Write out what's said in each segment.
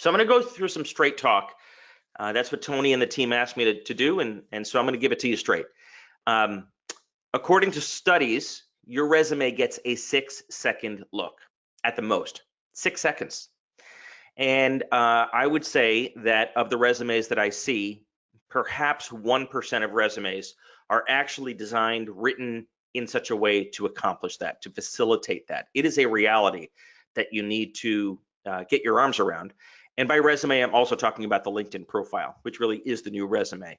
So I'm going to go through some straight talk. That's what Tony and the team asked me to do, and so I'm going to give it to you straight. According to studies, your resume gets a 6-second look at the most, 6 seconds. And I would say that of the resumes that I see, perhaps 1% of resumes are actually designed, written in such a way to accomplish that, to facilitate that. It is a reality that you need to get your arms around. And by resume, I'm also talking about the LinkedIn profile, which really is the new resume.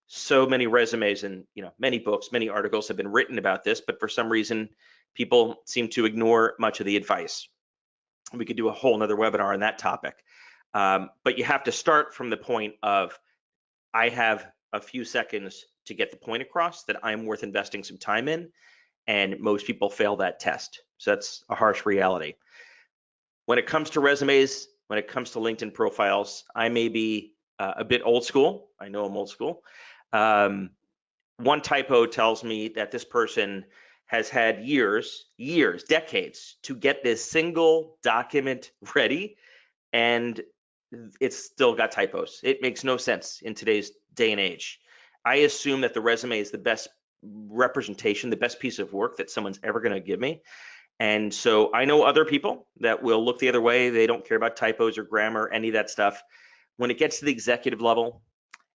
So many resumes and many books, many articles have been written about this, but for some reason, people seem to ignore much of the advice. We could do a whole nother webinar on that topic. But you have to start from the point of, I have a few seconds to get the point across that I'm worth investing some time in, and most people fail that test. So that's a harsh reality. When it comes to resumes, when it comes to LinkedIn profiles, I may be a bit old school. I know I'm old school. One typo tells me that this person has had years, decades to get this single document ready, and it's still got typos. It makes no sense in today's day and age. I assume that the resume is the best representation, the best piece of work that someone's ever going to give me. And so I know other people that will look the other way. They don't care about typos or grammar, any of that stuff. When it gets to the executive level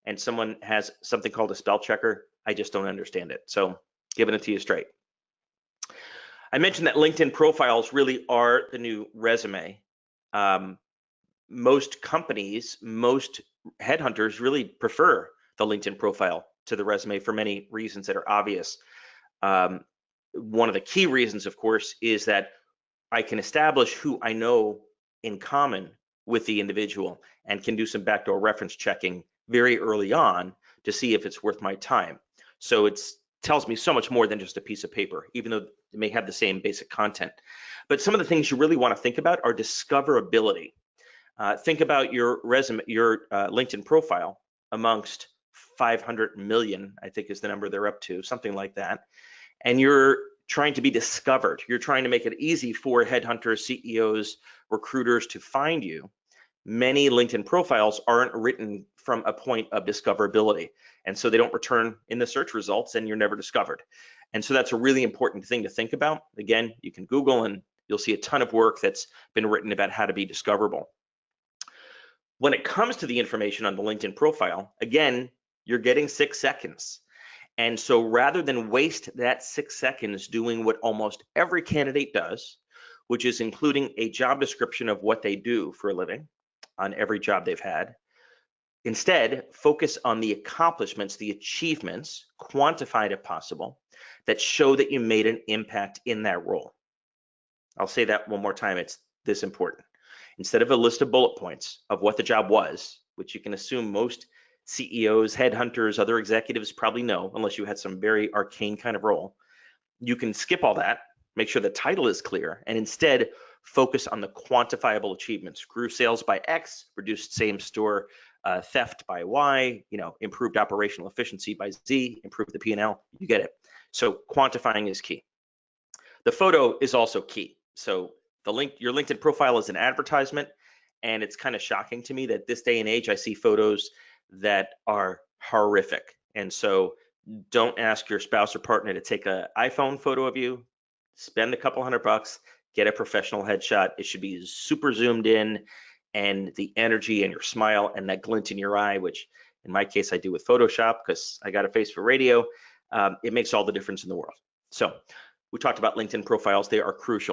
and someone has something called a spell checker, I just don't understand it. So giving it to you straight. I mentioned that LinkedIn profiles really are the new resume. Most companies, most headhunters really prefer the LinkedIn profile to the resume for many reasons that are obvious. One of the key reasons, of course, is that I can establish who I know in common with the individual and can do some backdoor reference checking very early on to see if it's worth my time. So it tells me so much more than just a piece of paper, even though it may have the same basic content. But some of the things you really want to think about are discoverability. Think about your resume, your LinkedIn profile amongst 500 million, I think is the number they're up to, something like that. And you're trying to be discovered. You're trying to make it easy for headhunters, CEOs, recruiters to find you. Many LinkedIn profiles aren't written from a point of discoverability. And so they don't return in the search results and you're never discovered. And so that's a really important thing to think about. Again, you can Google and you'll see a ton of work that's been written about how to be discoverable. When it comes to the information on the LinkedIn profile, again, you're getting 6 seconds. And so rather than waste that 6 seconds doing what almost every candidate does, which is including a job description of what they do for a living on every job they've had, instead focus on the accomplishments, the achievements, quantified if possible, that show that you made an impact in that role. I'll say that one more time, it's this important. Instead of a list of bullet points of what the job was, which you can assume most CEOs, headhunters, other executives probably know, unless you had some very arcane kind of role, you can skip all that, make sure the title is clear, and instead focus on the quantifiable achievements. Grew sales by X, reduced same store theft by Y, improved operational efficiency by Z, improved the P&L, you get it. So quantifying is key. The photo is also key. So your LinkedIn profile is an advertisement, and it's kind of shocking to me that this day and age I see photos that are horrific. And so don't ask your spouse or partner to take an iPhone photo of you. Spend a couple $100, get a professional headshot. It should be super zoomed in, and the energy and your smile and that glint in your eye, which in my case I do with Photoshop because I got a face for radio, it makes all the difference in the world. So we talked about LinkedIn profiles. They are crucial.